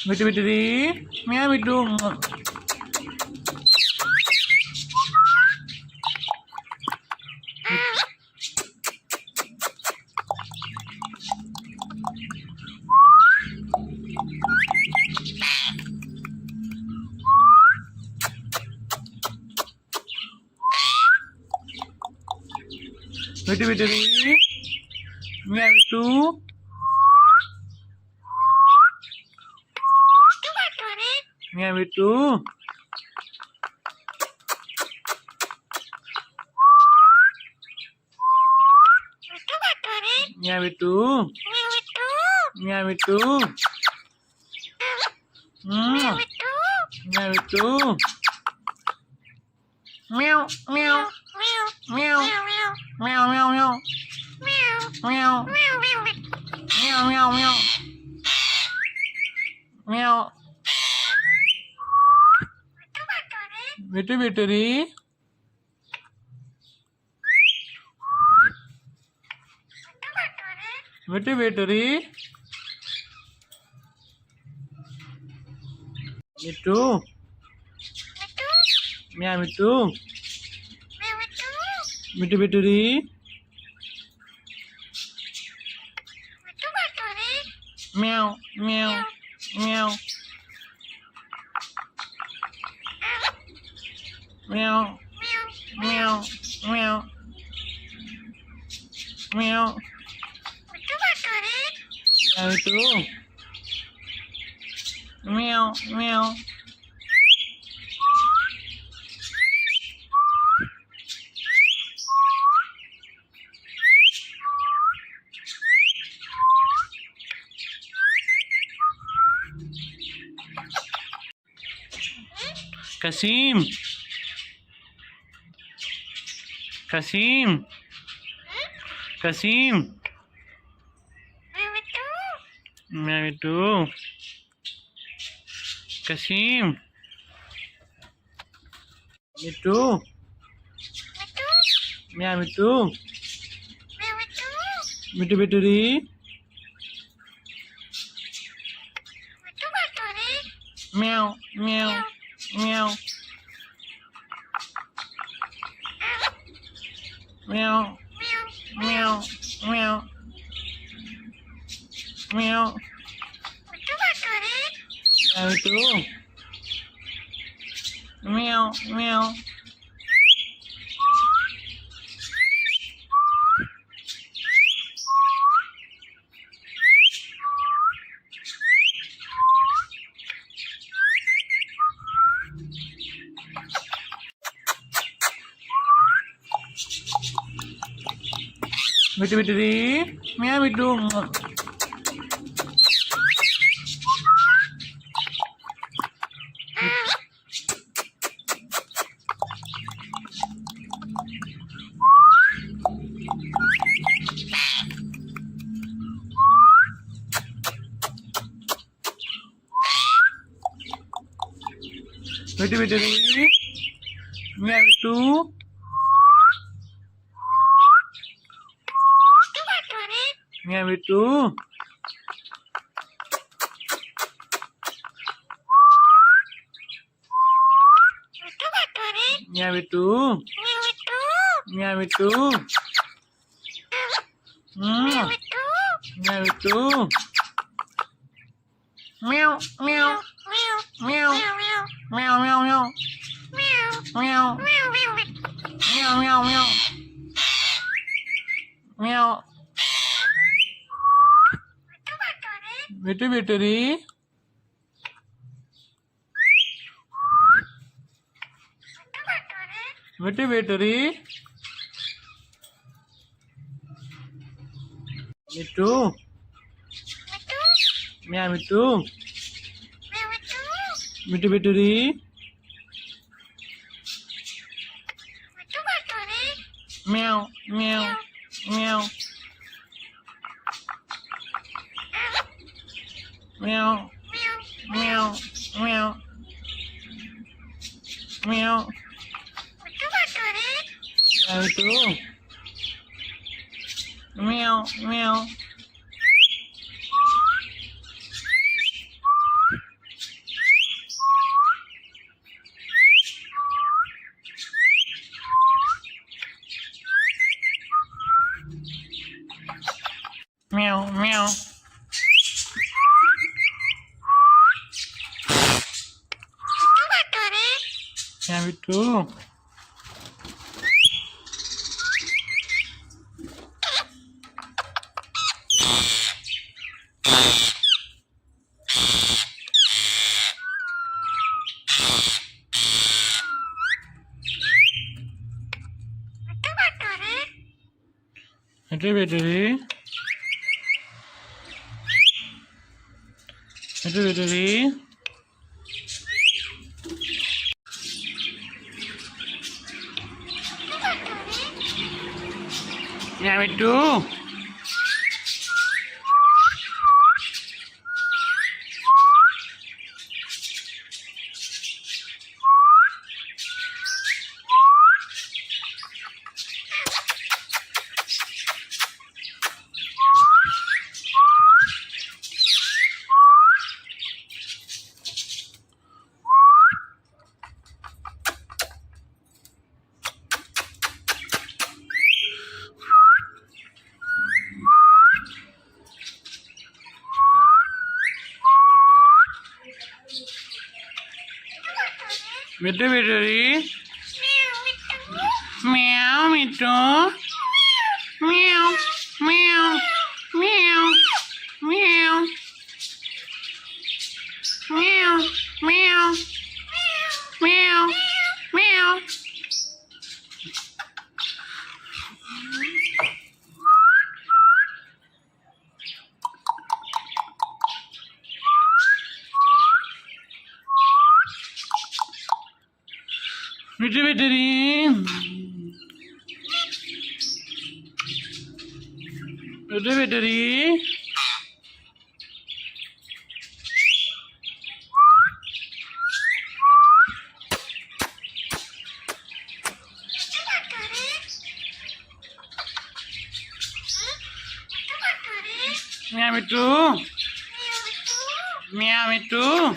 விட்டு விட்டுடி மியா விட்டு விட்டு விட்டுடி மியா விட்டு மியா விட்டு மியா விட்டு மியா விட்டு மியா விட்டு meow meow meow meow meow meow meow meow meow meow meow விட்டு விட்டுடி விட்டு விட்டுடி விட்டு மியா விட்டு விட்டு விட்டுடி meow meow meow meow meow meow meow itu meow meow Kasim Kasim Kasim Mia itu Kasim itu Mia itu Bitu bitu di Meow meow meow meow meow meow meow itu meow meow Bitu bitu di Mia bitu bitu bitu di Mia bitu Mia itu Mia itu Mia itu Mia itu meow meow meow meow meow meow meow meow meow meow meow Bitu bitu di Bitu bitu di Itu Mia itu Bitu bitu di Meow meow meow meow meow meow meow itu meow meow meow, meow. Yeah, me too. Ito battery. Ito battery. Yeah, me too. Ito battery. Meow, me too. Meow, meow, meow, meow, meow, meow, meow, meow. Ito battery. Ito battery. Meow, me too. Meow, me too.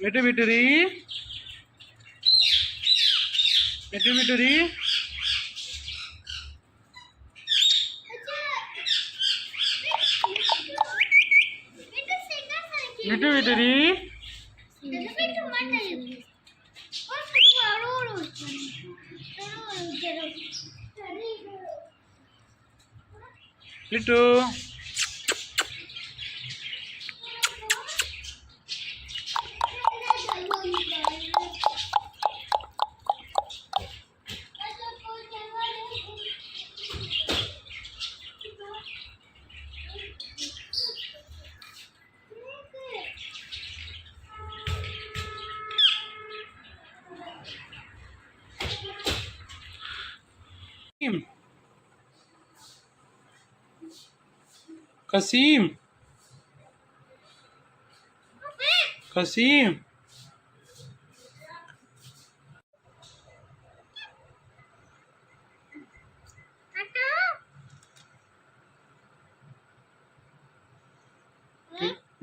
Ito battery. Ito battery. Ito battery. Ito. Kasim. Kasim.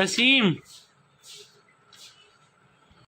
Kasim,